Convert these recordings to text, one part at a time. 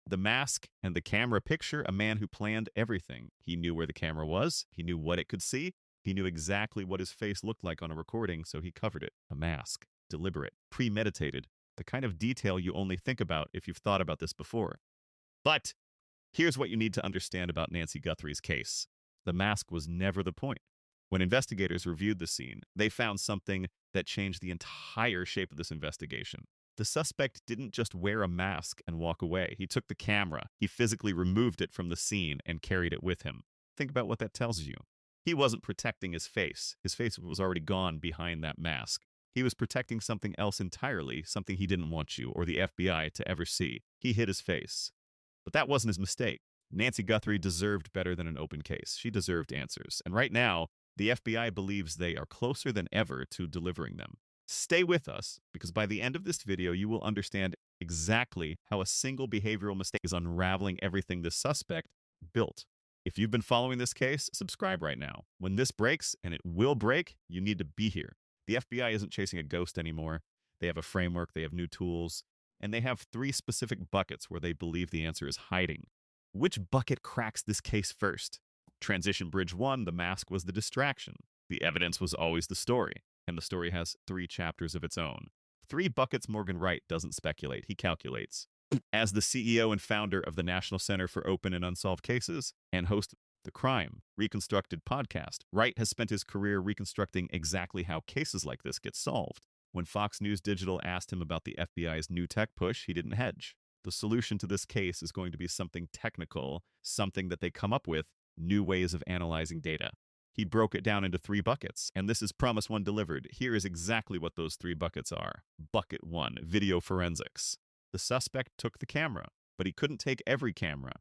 The mask and the camera picture a man who planned everything. He knew where the camera was. He knew what it could see. He knew exactly what his face looked like on a recording, so he covered it. A mask. Deliberate. Premeditated. The kind of detail you only think about if you've thought about this before. But here's what you need to understand about Nancy Guthrie's case. The mask was never the point. When investigators reviewed the scene, they found something that changed the entire shape of this investigation. The suspect didn't just wear a mask and walk away. He took the camera. He physically removed it from the scene and carried it with him. Think about what that tells you. He wasn't protecting his face. His face was already gone behind that mask. He was protecting something else entirely, something he didn't want you or the FBI to ever see. He hid his face. But that wasn't his mistake. Nancy Guthrie deserved better than an open case. She deserved answers. And right now, the FBI believes they are closer than ever to delivering them. Stay with us, because by the end of this video, you will understand exactly how a single behavioral mistake is unraveling everything this suspect built. If you've been following this case, subscribe right now. When this breaks, and it will break, you need to be here. The FBI isn't chasing a ghost anymore. They have a framework, they have new tools, and they have 3 specific buckets where they believe the answer is hiding. Which bucket cracks this case first? Transition Bridge 1, the mask was the distraction. The evidence was always the story, and the story has 3 chapters of its own. 3 buckets Morgan Wright doesn't speculate, he calculates. As the CEO and founder of the National Center for Open and Unsolved Cases and host of the Crime Reconstructed podcast, Wright has spent his career reconstructing exactly how cases like this get solved. When Fox News Digital asked him about the FBI's new tech push, he didn't hedge. The solution to this case is going to be something technical, something that they come up with, new ways of analyzing data. He broke it down into 3 buckets, and this is Promise 1 delivered. Here is exactly what those 3 buckets are. Bucket 1, video forensics. The suspect took the camera, but he couldn't take every camera.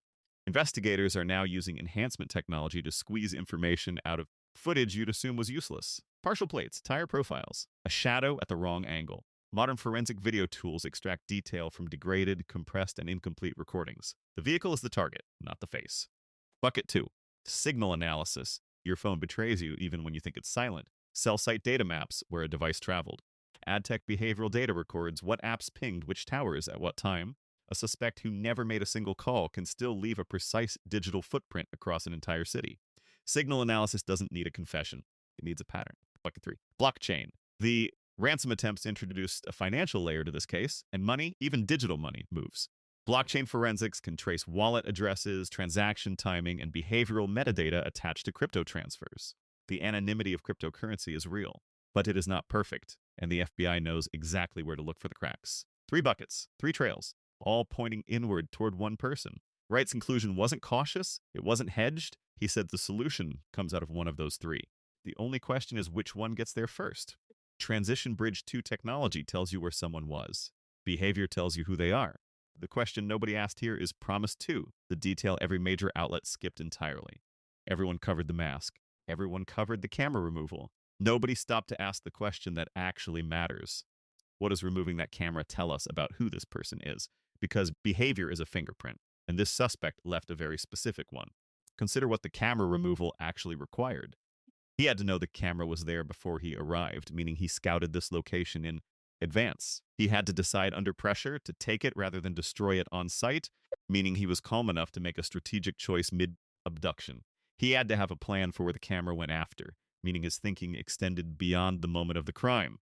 Investigators are now using enhancement technology to squeeze information out of footage you'd assume was useless. Partial plates, tire profiles, a shadow at the wrong angle. Modern forensic video tools extract detail from degraded, compressed, and incomplete recordings. The vehicle is the target, not the face. Bucket 2, signal analysis. Your phone betrays you even when you think it's silent. Cell site data maps, where a device traveled. AdTech behavioral data records what apps pinged which towers at what time. A suspect who never made a single call can still leave a precise digital footprint across an entire city. Signal analysis doesn't need a confession. It needs a pattern. Bucket 3, blockchain. The ransom attempts introduced a financial layer to this case, and money, even digital money, moves. Blockchain forensics can trace wallet addresses, transaction timing, and behavioral metadata attached to crypto transfers. The anonymity of cryptocurrency is real, but it is not perfect, and the FBI knows exactly where to look for the cracks. 3 buckets, 3 trails, all pointing inward toward one person. Wright's conclusion wasn't cautious, it wasn't hedged. He said the solution comes out of one of those 3. The only question is which one gets there first. Transition Bridge 2 technology tells you where someone was. Behavior tells you who they are. The question nobody asked here is Promise 2, the detail every major outlet skipped entirely. Everyone covered the mask. Everyone covered the camera removal. Nobody stopped to ask the question that actually matters. What does removing that camera tell us about who this person is? Because behavior is a fingerprint, and this suspect left a very specific one. Consider what the camera removal actually required. He had to know the camera was there before he arrived, meaning he scouted this location in advance. He had to decide under pressure to take it rather than destroy it on site, meaning he was calm enough to make a strategic choice mid-abduction. He had to have a plan for where the camera went after, meaning his thinking extended beyond the moment of the crime.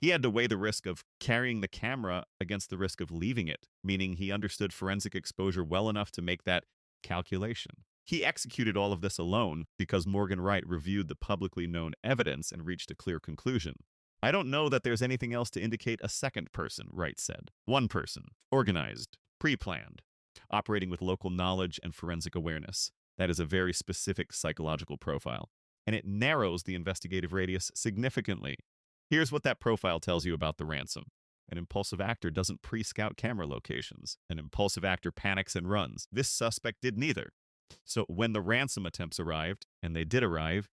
He had to weigh the risk of carrying the camera against the risk of leaving it, meaning he understood forensic exposure well enough to make that calculation. He executed all of this alone because Morgan Wright reviewed the publicly known evidence and reached a clear conclusion. I don't know that there's anything else to indicate a second person, Wright said. One person, organized, pre-planned, operating with local knowledge and forensic awareness. That is a very specific psychological profile, and it narrows the investigative radius significantly. Here's what that profile tells you about the ransom. An impulsive actor doesn't pre-scout camera locations. An impulsive actor panics and runs. This suspect did neither. So when the ransom attempts arrived, and they did arrive,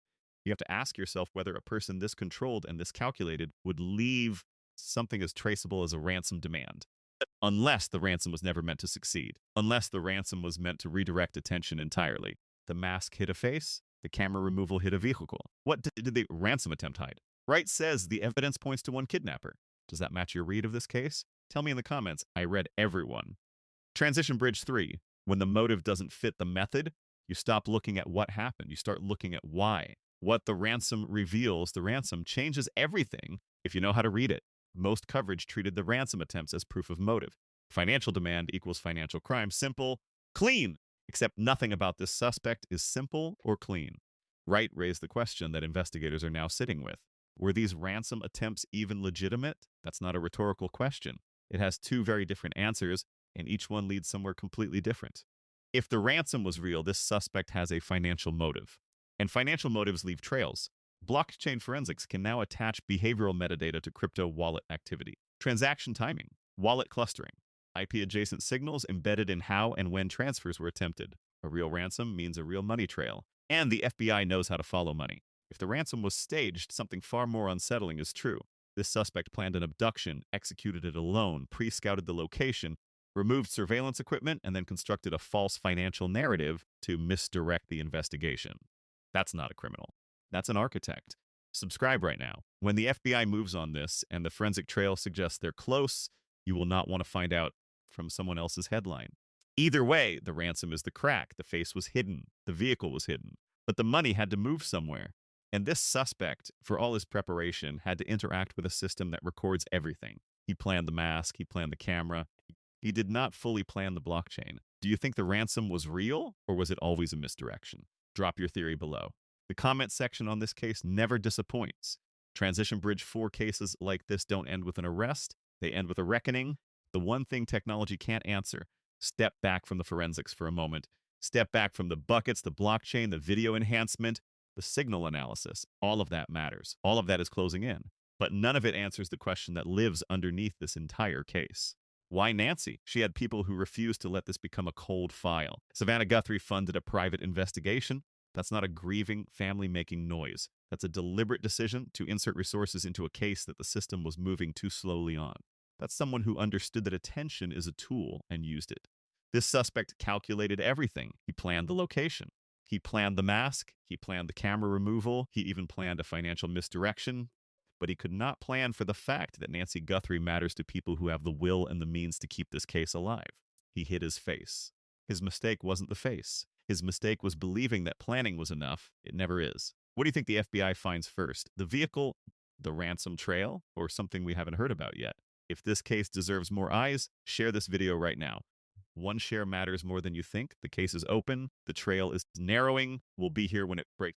you have to ask yourself whether a person this controlled and this calculated would leave something as traceable as a ransom demand. Unless the ransom was never meant to succeed. Unless the ransom was meant to redirect attention entirely. The mask hid a face. The camera removal hid a vehicle. What did the ransom attempt hide? Wright says the evidence points to one kidnapper. Does that match your read of this case? Tell me in the comments. I read everyone. Transition bridge 3. When the motive doesn't fit the method, you stop looking at what happened. You start looking at why. What the ransom reveals, the ransom changes everything if you know how to read it. Most coverage treated the ransom attempts as proof of motive. Financial demand equals financial crime. Simple, clean. Except nothing about this suspect is simple or clean. Wright raised the question that investigators are now sitting with. Were these ransom attempts even legitimate? That's not a rhetorical question. It has two very different answers, and each one leads somewhere completely different. If the ransom was real, this suspect has a financial motive. And financial motives leave trails. Blockchain forensics can now attach behavioral metadata to crypto wallet activity. Transaction timing, wallet clustering, IP-adjacent signals embedded in how and when transfers were attempted. A real ransom means a real money trail. And the FBI knows how to follow money. If the ransom was staged, something far more unsettling is true. This suspect planned an abduction, executed it alone, pre-scouted the location, removed surveillance equipment, and then constructed a false financial narrative to misdirect the investigation. That's not a criminal. That's an architect. Subscribe right now. When the FBI moves on this and the forensic trail suggests they're close, you will not want to find out from someone else's headline. Either way, the ransom is the crack. The face was hidden. The vehicle was hidden. But the money had to move somewhere. And this suspect, for all his preparation, had to interact with a system that records everything. He planned the mask. He planned the camera. He did not fully plan the blockchain. Do you think the ransom was real, or was it always a misdirection? Drop your theory below. The comment section on this case never disappoints. Transition Bridge 4 cases like this don't end with an arrest. They end with a reckoning. The one thing technology can't answer. Step back from the forensics for a moment. Step back from the buckets, the blockchain, the video enhancement, the signal analysis. All of that matters. All of that is closing in. But none of it answers the question that lives underneath this entire case. Why Nancy? She had people who refused to let this become a cold file. Savannah Guthrie funded a private investigation. That's not a grieving family making noise. That's a deliberate decision to insert resources into a case that the system was moving too slowly on. That's someone who understood that attention is a tool and used it. This suspect calculated everything. He planned the location. He planned the mask. He planned the camera removal. He even planned a financial misdirection. But he could not plan for the fact that Nancy Guthrie matters to people who have the will and the means to keep this case alive. He hid his face. His mistake wasn't the face. His mistake was believing that planning was enough. It never is. What do you think the FBI finds first? The vehicle, the ransom trail, or something we haven't heard about yet? If this case deserves more eyes, share this video right now. One share matters more than you think. The case is open. The trail is narrowing. We'll be here when it breaks.